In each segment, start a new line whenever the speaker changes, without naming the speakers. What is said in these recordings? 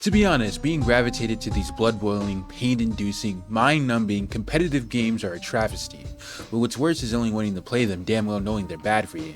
To be honest, being gravitated to these blood-boiling, pain-inducing, mind-numbing, competitive games are a travesty, but what's worse is only wanting to play them damn well knowing they're bad for you.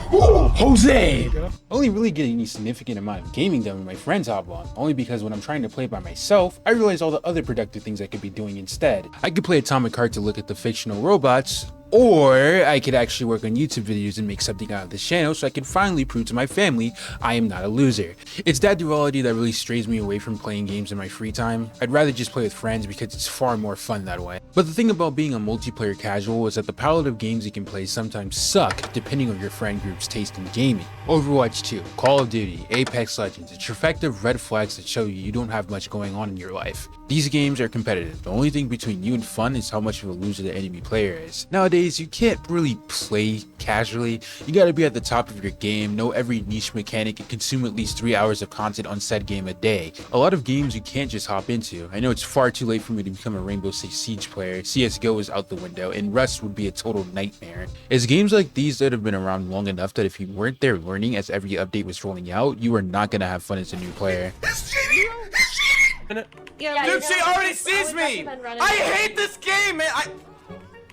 Whoa, Jose!
I only really get any significant amount of gaming done when my friends hop on, only because when I'm trying to play by myself, I realize all the other productive things I could be doing instead. I could play Atomic Heart to look at the fictional robots, or I could actually work on YouTube videos and make something out of this channel so I can finally prove to my family I am not a loser. It's that duality that really strays me away from playing games in my free time. I'd rather just play with friends because it's far more fun that way. But the thing about being a multiplayer casual is that the palette of games you can play sometimes suck depending on your friend group's taste in gaming. Overwatch 2, Call of Duty, Apex Legends, a trifecta of red flags that show you don't have much going on in your life. These games are competitive. The only thing between you and fun is how much of a loser the enemy player is. Nowadays, you can't really play casually. You gotta be at the top of your game, know every niche mechanic, and consume at least 3 hours of content on said game a day. A lot of games you can't just hop into. I know it's far too late for me to become a Rainbow Six Siege player, CSGO is out the window, and Rust would be a total nightmare. It's games like these that have been around long enough that if you weren't there learning as every update was rolling out, you are not gonna have fun as a new player.
It's cheating! It's cheating!
Yeah,
Dude, she already sees me! I hate this game, man!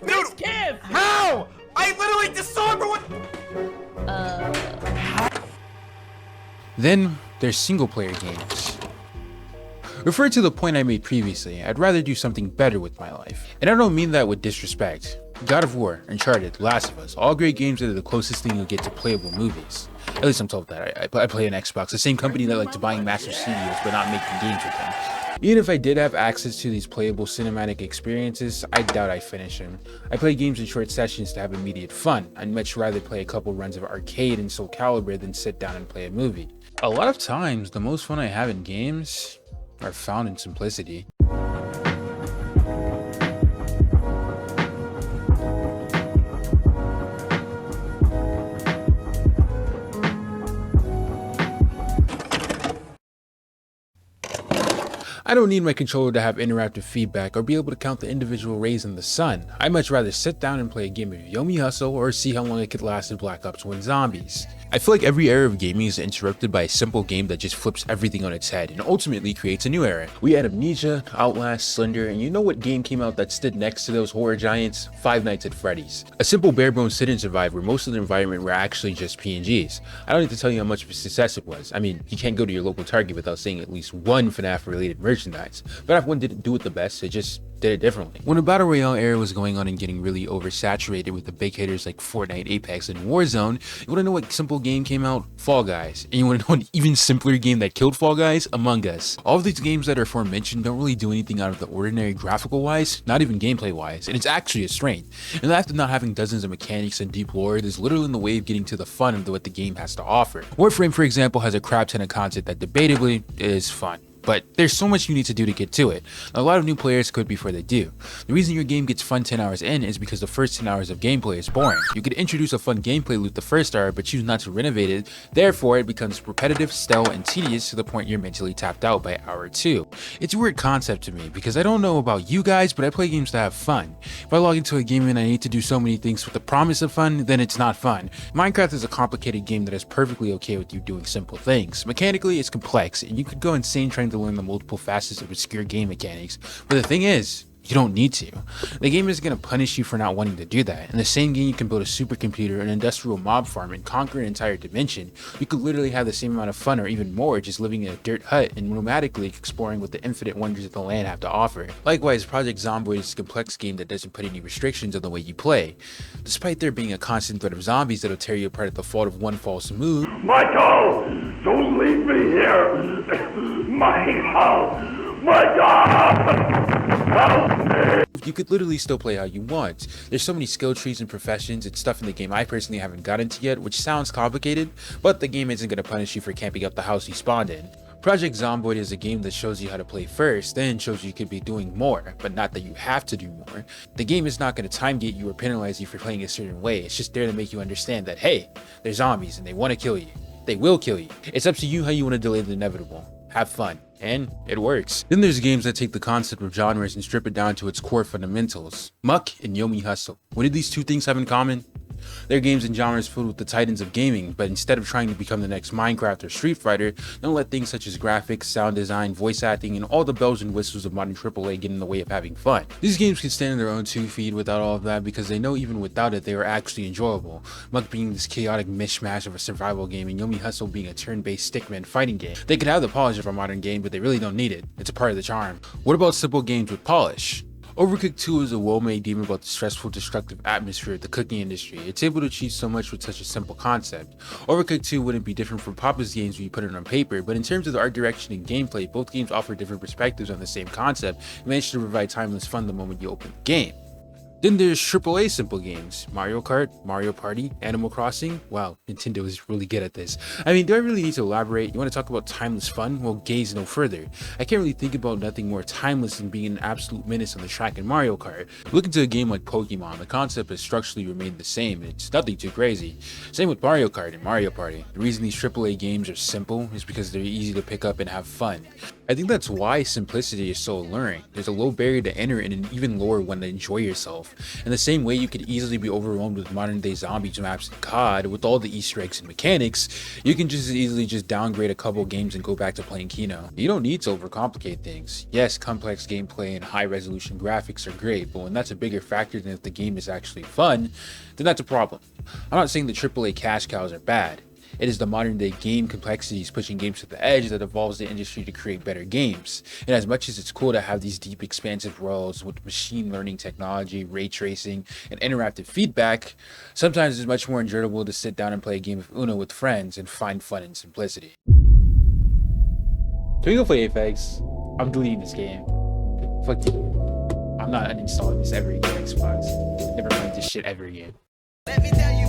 Dude,
Give!
how? I literally just saw everyone.
Then there's single player games. Refer to the point I made previously, I'd rather do something better with my life. And I don't mean that with disrespect. God of War, Uncharted, Last of Us, all great games that are the closest thing you'll get to playable movies. At least I'm told that. I play on Xbox, the same company that likes buying massive studios but not making games with them. Even if I did have access to these playable cinematic experiences, I doubt I finish them. I play games in short sessions to have immediate fun. I'd much rather play a couple runs of arcade and Soul Calibur than sit down and play a movie. A lot of times, the most fun I have in games are found in simplicity. I don't need my controller to have interactive feedback or be able to count the individual rays in the sun. I'd much rather sit down and play a game of Yomi Hustle or see how long I could last in Black Ops 1 Zombies. I feel like every era of gaming is interrupted by a simple game that just flips everything on its head and ultimately creates a new era. We had Amnesia, Outlast, Slender, and you know what game came out that stood next to those horror giants? Five Nights at Freddy's. A simple bare-bones sit-and survive where most of the environment were actually just PNGs. I don't need to tell you how much of a success it was. I mean, you can't go to your local Target without seeing at least one FNAF-related merchandise. But FNAF 1 didn't do it the best, it just did it differently. When the Battle Royale era was going on and getting really oversaturated with the big hitters like Fortnite, Apex, and Warzone, you wanna know what simple game came out? Fall Guys. And you wanna know an even simpler game that killed Fall Guys? Among Us. All of these games that are aforementioned don't really do anything out of the ordinary graphical wise, not even gameplay wise, and it's actually a strength. And the fact of not having dozens of mechanics and deep lore is literally in the way of getting to the fun of what the game has to offer. Warframe, for example, has a crap ton of content that debatably is fun. But there's so much you need to do to get to it. A lot of new players quit before they do. The reason your game gets fun 10 hours in is because the first 10 hours of gameplay is boring. You could introduce a fun gameplay loop the first hour but choose not to renovate it, therefore it becomes repetitive, stale, and tedious to the point you're mentally tapped out by hour 2. It's a weird concept to me because I don't know about you guys, but I play games to have fun. If I log into a game and I need to do so many things with the promise of fun, then it's not fun. Minecraft is a complicated game that is perfectly okay with you doing simple things. Mechanically, it's complex, and you could go insane trying to learn the multiple facets of obscure game mechanics, but the thing is, you don't need to. The game isn't going to punish you for not wanting to do that. In the same game you can build a supercomputer, an industrial mob farm, and conquer an entire dimension. You could literally have the same amount of fun or even more just living in a dirt hut and nomadically exploring what the infinite wonders of the land have to offer. Likewise, Project Zomboid is a complex game that doesn't put any restrictions on the way you play. Despite there being a constant threat of zombies that'll tear you apart at the fault of one false move,
Michael! Don't leave me here! Michael! Michael! Help me!
you could literally still play how you want. There's so many skill trees and professions and stuff in the game I personally haven't gotten to yet, which sounds complicated, but the game isn't going to punish you for camping out the house you spawned in. Project Zomboid is a game that shows you how to play first, then shows you could be doing more, but not that you have to do more. The game is not going to time gate you or penalize you for playing a certain way. It's just there to make you understand that, hey, they're zombies and they want to kill you. They will kill you. It's up to you how you want to delay the inevitable. Have fun. And it works. Then there's games that take the concept of genres and strip it down to its core fundamentals. Muck and Yomi Hustle. What do these two things have in common? There are games and genres filled with the titans of gaming, but instead of trying to become the next Minecraft or Street Fighter, don't let things such as graphics, sound design, voice acting, and all the bells and whistles of modern AAA get in the way of having fun. These games can stand on their own 2 feet without all of that because they know even without it they are actually enjoyable. Muck being this chaotic mishmash of a survival game and Yomi Hustle being a turn-based stickman fighting game. They could have the polish of a modern game, but they really don't need it. It's a part of the charm. What about simple games with polish? Overcooked 2 is a well-made game about the stressful, destructive atmosphere of the cooking industry. It's able to achieve so much with such a simple concept. Overcooked 2 wouldn't be different from Papa's games when you put it on paper, but in terms of the art direction and gameplay, both games offer different perspectives on the same concept and manage to provide timeless fun the moment you open the game. Then there's AAA simple games, Mario Kart, Mario Party, Animal Crossing. Wow, Nintendo is really good at this. I mean, do I really need to elaborate? You want to talk about timeless fun? Well, gaze no further. I can't really think about nothing more timeless than being an absolute menace on the track in Mario Kart. Look into a game like Pokemon, the concept has structurally remained the same, it's nothing too crazy. Same with Mario Kart and Mario Party. The reason these AAA games are simple is because they're easy to pick up and have fun. I think that's why simplicity is so alluring. There's a low barrier to enter and an even lower one to enjoy yourself. In the same way you could easily be overwhelmed with modern day zombies maps and COD with all the Easter eggs and mechanics, you can just as easily just downgrade a couple games and go back to playing Kino. You don't need to overcomplicate things. Yes, complex gameplay and high resolution graphics are great, but when that's a bigger factor than if the game is actually fun, then that's a problem. I'm not saying the AAA cash cows are bad. It is the modern day game complexities pushing games to the edge that evolves the industry to create better games. And as much as it's cool to have these deep expansive worlds with machine learning technology, ray tracing, and interactive feedback, sometimes it's much more enjoyable to sit down and play a game of Uno with friends and find fun in simplicity. Can we go play Apex? I'm deleting this game. Fuck you. I'm not uninstalling this ever again, Xbox. Never mind this shit ever again.
Let me tell you